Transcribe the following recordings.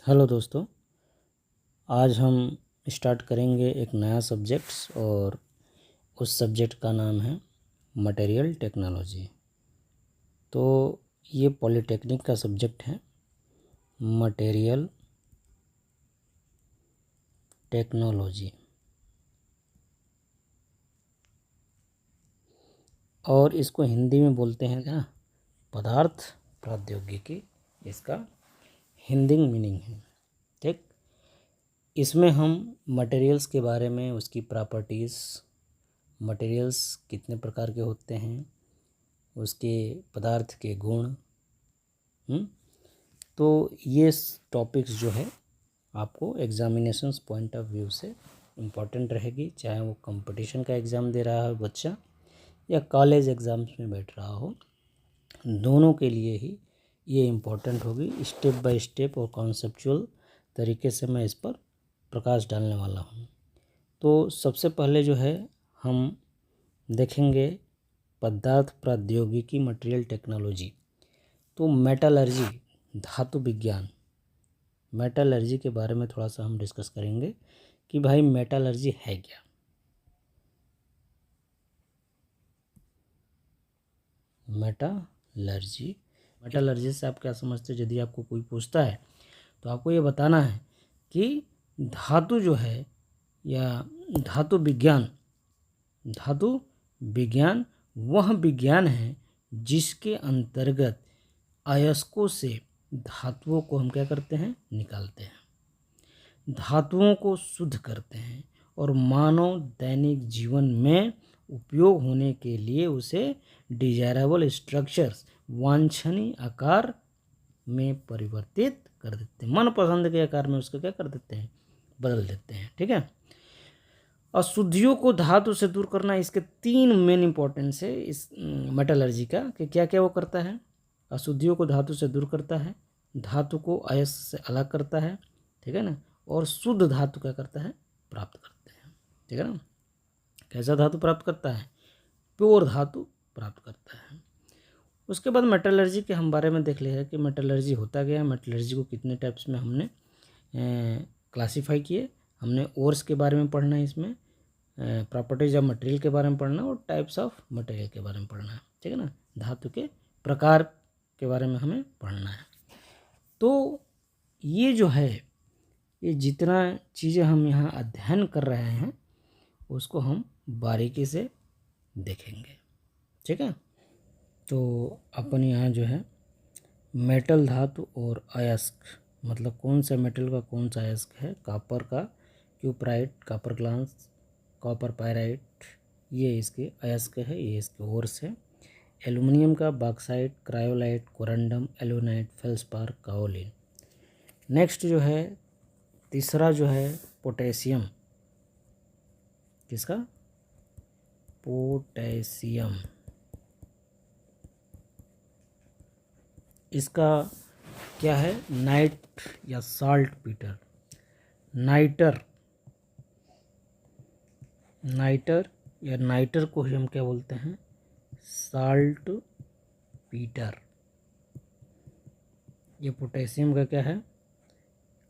Hello दोस्तों, आज हम स्टार्ट करेंगे एक नया सब्जेक्ट्स और उस सब्जेक्ट का नाम है मटेरियल टेक्नोलॉजी। तो ये पॉलीटेक्निक का सब्जेक्ट है, मटेरियल टेक्नोलॉजी। और इसको हिंदी में बोलते हैं क्या, पदार्थ प्रौद्योगिकी, इसका हिंदी मीनिंग है। ठीक, इसमें हम मटेरियल्स के बारे में, उसकी प्रॉपर्टीज़, मटेरियल्स कितने प्रकार के होते हैं, उसके पदार्थ के गुण, तो ये टॉपिक्स जो है आपको एग्जामिनेशंस पॉइंट ऑफ व्यू से इम्पॉर्टेंट रहेगी, चाहे वो कंपटीशन का एग्ज़ाम दे रहा है बच्चा या कॉलेज एग्ज़ाम्स में बैठ रहा हो, दोनों के लिए ही ये इम्पोर्टेंट होगी। स्टेप बाय स्टेप और कॉन्सेप्चुअल तरीके से मैं इस पर प्रकाश डालने वाला हूँ। तो सबसे पहले जो है हम देखेंगे पदार्थ प्रौद्योगिकी, मटेरियल टेक्नोलॉजी। तो मेटलर्जी, धातु विज्ञान, मेटलर्जी के बारे में थोड़ा सा हम डिस्कस करेंगे कि भाई मेटलर्जी है क्या। मेटलर्जी से आप क्या समझते हैं? यदि आपको कोई पूछता है तो आपको ये बताना है कि धातु जो है या धातु विज्ञान वह विज्ञान है जिसके अंतर्गत अयस्कों से धातुओं को हम क्या करते हैं, निकालते हैं, धातुओं को शुद्ध करते हैं और मानव दैनिक जीवन में उपयोग होने के लिए उसे डिजायरेबल स्ट्रक्चर्स, वांछनीय आकार में परिवर्तित कर देते हैं, मनपसंद के आकार में उसको क्या कर देते हैं, बदल देते हैं। ठीक है, अशुद्धियों को धातु से दूर करना, इसके 3 मेन इंपॉर्टेंस है इस मेटलर्जी का, कि क्या क्या वो करता है। अशुद्धियों को धातु से दूर करता है, धातु को अयस्क से अलग करता है, ठीक है ना, और शुद्ध धातु क्या करता है, प्राप्त करते हैं। ठीक है ना, कैसा धातु प्राप्त करता है, प्योर धातु प्राप्त करता है। उसके बाद मेटलर्जी के हम बारे में देख लिया है कि मेटलर्जी होता क्या है, मेटलर्जी को कितने टाइप्स में हमने क्लासीफाई किए। हमने ओर्स के बारे में पढ़ना है, इसमें प्रॉपर्टीज ऑफ मटेरियल के बारे में पढ़ना और टाइप्स ऑफ मटेरियल के बारे में पढ़ना है। ठीक है ना, धातु के प्रकार के बारे में हमें पढ़ना है। तो ये जो है, ये जितना चीज़ें हम यहाँ अध्ययन कर रहे हैं उसको हम बारीकी से देखेंगे। ठीक है, तो अपन यहाँ जो है मेटल धातु और अयस्क, मतलब कौन सा मेटल का कौन सा अयस्क है, कॉपर का cuprite, copper glass, copper pyrite, ये इसके अयस्क है, ये इसके ओर्स है। एल्युमिनियम का bauxite, cryolite, corundum, alunite, feldspar, kaolin. Next जो है तीसरा जो है पोटेशियम, किसका, पोटेशियम, इसका क्या है, नाइट या साल्ट पीटर, नाइटर या नाइटर को ही हम क्या बोलते हैं, साल्ट पीटर। ये पोटेशियम का क्या है,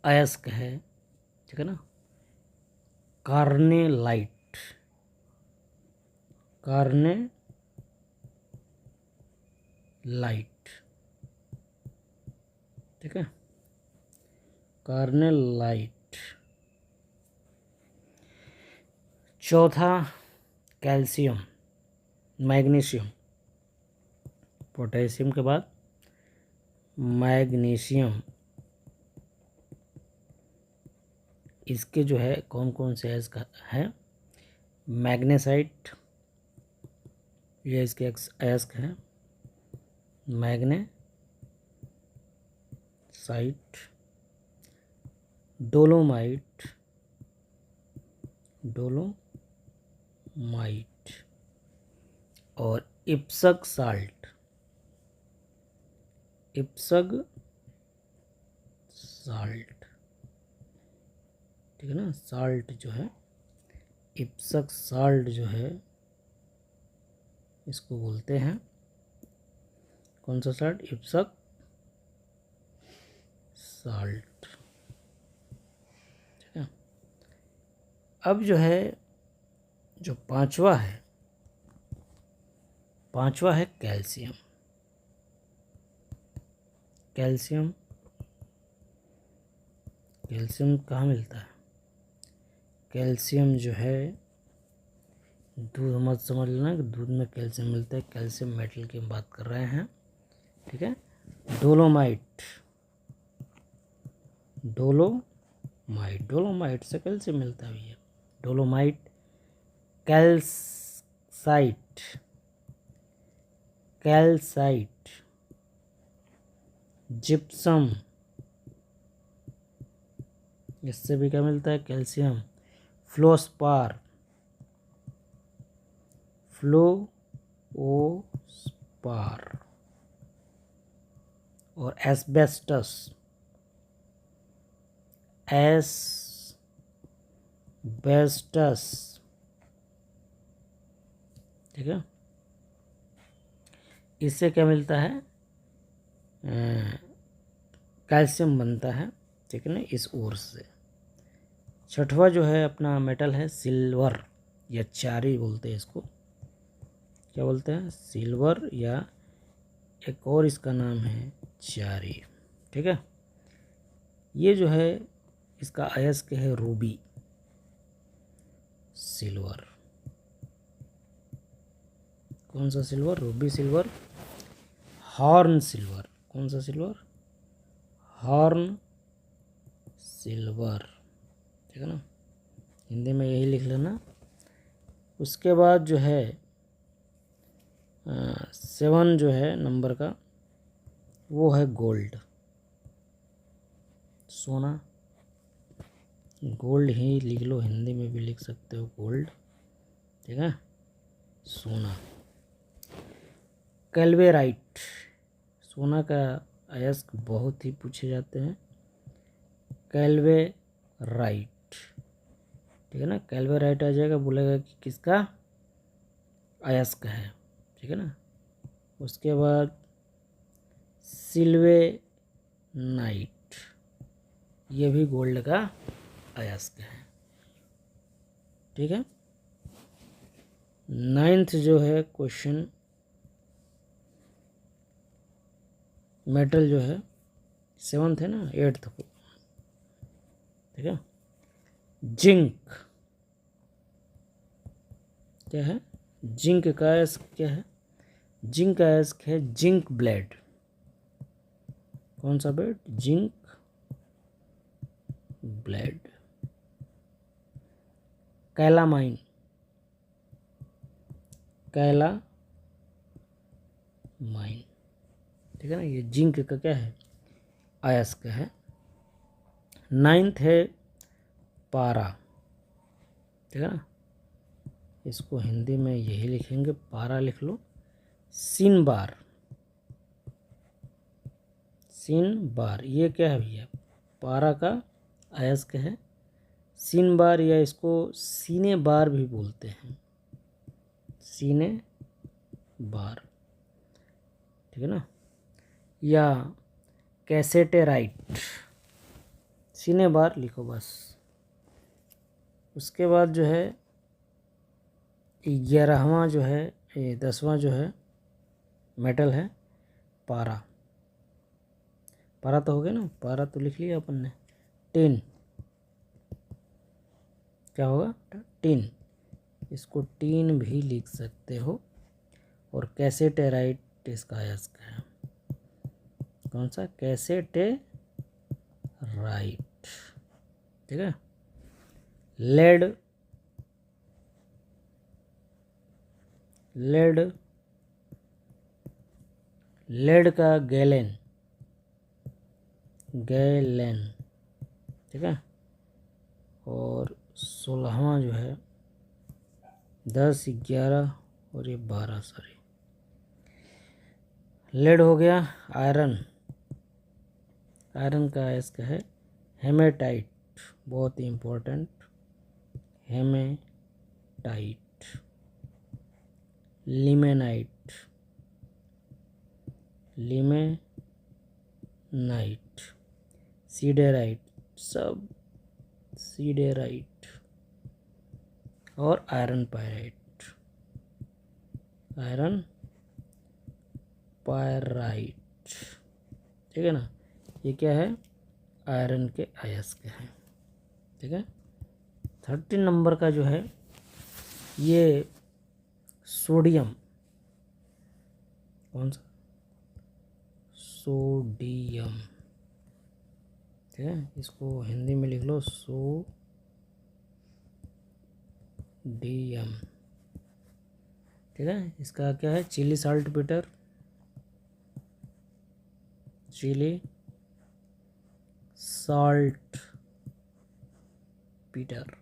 अयस्क है। ठीक है ना, कार्नेलाइट, ठीक है, कार्नेलाइट। चौथा कैल्शियम, मैग्नीशियम, पोटेशियम के बाद मैग्नीशियम। इसके जो है कौन कौन से अयस्क है, मैग्नेसाइट, ये इसके अयस्क है, मैग्नेसाइट, डोलोमाइट और इप्सक साल्ट, ठीक है ना, साल्ट जो है, इप्सक साल्ट जो है, इसको बोलते हैं कौन सा साल्ट, इप्सक साल्ट। अब जो है जो पांचवा है कैल्शियम। कैल्शियम कहाँ मिलता है? कैल्शियम जो है दूध मत समझ लेना कि दूध में कैल्शियम मिलता है। कैल्शियम मेटल की हम बात कर रहे हैं, ठीक है। डोलोमाइट से कैल्शियम मिलता है भैया। डोलोमाइट, कैल्साइट, जिप्सम, इससे भी क्या मिलता है? कैल्शियम। फ्लोस्पार और एस्बेस्टस, ठीक है। इससे क्या मिलता है? कैल्शियम बनता है, ठीक है ना, इस ओर से। छठवा जो है अपना मेटल है सिल्वर या चारी बोलते हैं इसको। क्या बोलते हैं? सिल्वर, या एक और इसका नाम है चारी, ठीक है। ये जो है इसका अयस्क है रूबी सिल्वर। कौन सा silver? Ruby silver. Horn silver. कौन सा सिल्वर? हॉर्न सिल्वर, ठीक है ना। हिंदी में यही लिख लेना। उसके बाद जो है 7 जो है नंबर का, वो है गोल्ड, सोना। गोल्ड ही लिख लो, हिंदी में भी लिख सकते हो गोल्ड, ठीक है, सोना। कैल्वेराइट, सोना का अयस्क बहुत ही पूछे जाते हैं। कैल्वेराइट, ठीक है ना। कैल्वेराइट आ जाएगा, बोलेगा कि किसका अयस्क है, ठीक है ना। उसके बाद सिल्वेनाइट, ये भी गोल्ड का अयस्क है, ठीक है। 9th जो है क्वेश्चन, मेटल जो है 7th है ना, 8th को, ठीक है। जिंक, क्या है? जिंक का अयस्क क्या है? जिंक का अयस्क है जिंक ब्लेड। कौन सा ब्लेड? Zinc blende. कैलामाइन, ठीक है ना। ये जिंक का क्या है? अयस्क है। 9th है पारा, ठीक है ना। इसको हिंदी में यही लिखेंगे, पारा लिख लो। सिनबार, ये क्या है भैया? पारा का अयस्क है। सिनबार, या इसको सीने बार भी बोलते हैं, सीने बार, ठीक है ना। या कैसेटेराइट, सीने बार लिखो बस। उसके बाद जो है 11वां जो है, 10वां जो है मेटल है पारा। पारा तो हो गया ना, पारा तो लिख लिया अपन ने। टिन, क्या होगा? टिन, इसको टीन भी लिख सकते हो। और कैसेटेराइट इसका अयस्क है। कौन सा? कैसेटेराइट, ठीक है। लेड, लेड का गैलेन, ठीक है। और 16वां जो है 10, 11 और ये 12, सॉरी, लेड हो गया। आयरन का अयस्क है हेमेटाइट, बहुत ही इम्पोर्टेंट, हेमेटाइट। लिमेनाइट, सीडेराइट, सब सीडेराइट, और आयरन पायराइट, आयरन पायराइट, ठीक है ना। ये क्या है, आयरन के अयस्क हैं, ठीक है। 13 नंबर का जो है ये सोडियम, कौन सा, सोडियम, ठीक है। इसको हिंदी में लिख लो सोडियम, ठीक है। इसका क्या है, Chile saltpetre, Chile saltpetre,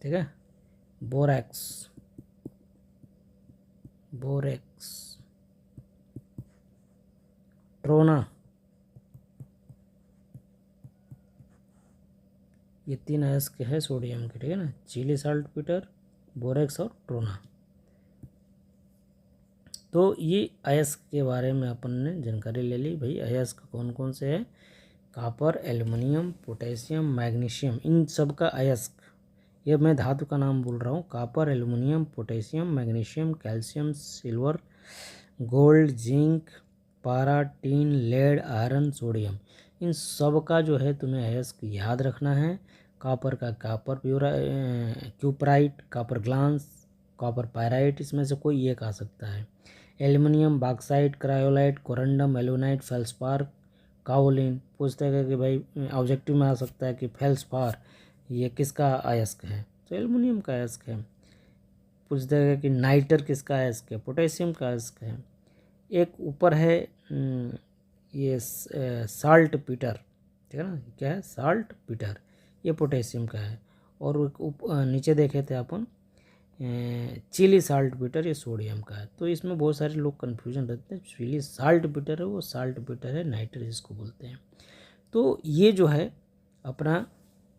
ठीक है। बोरैक्स, बोरेक्स, ट्रोना, ये 3 अयस्क है सोडियम के, ठीक है ना। चिली साल्ट पीटर, बोरेक्स और ट्रोना। तो ये अयस्क के बारे में अपन ने जानकारी ले ली भाई। अयस्क कौन कौन से हैं, कॉपर, एल्युमिनियम, पोटेशियम, मैग्नीशियम, इन सब का अयस्क, ये मैं धातु का नाम बोल रहा हूँ। Copper, aluminium, potassium, magnesium, calcium, silver, gold, zinc, पारा, टीन, लेड, आयरन, सोडियम, इन सब का जो है तुम्हें अयस्क याद रखना है। कॉपर का copper cuprite, copper glance, copper pyrite, इसमें से कोई एक आ सकता है। Aluminium bauxite, cryolite, corundum, alunite, feldspar, kaolin. पूछते हैं कि भाई ऑब्जेक्टिव में आ सकता है कि फेल्सपार ये किसका अयस्क है, तो एल्युमिनियम का अयस्क है। पूछते हैं कि नाइटर किसका अयस्क है, पोटेशियम का अयस्क है। एक ऊपर है ये साल्ट पीटर, ठीक है ना, क्या है, साल्ट पीटर, ये पोटेशियम का है। और नीचे देखे थे अपन चिली साल्ट पीटर, ये सोडियम का है। तो इसमें बहुत सारे लोग कन्फ्यूजन रहते हैं, चिली साल्ट पीटर है वो साल्ट पीटर है, नाइटर जिसको बोलते हैं। तो ये जो है अपना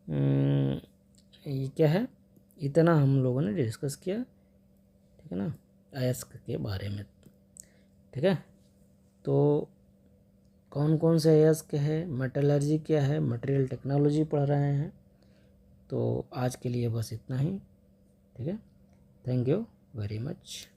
ये क्या है, इतना हम लोगों ने डिस्कस किया, ठीक है ना, अयस्क के बारे में, ठीक है। तो कौन कौन से अयस्क है, मेटलर्जी क्या है, मटेरियल टेक्नोलॉजी पढ़ रहे हैं। तो आज के लिए बस इतना ही, ठीक है। Thank you very much.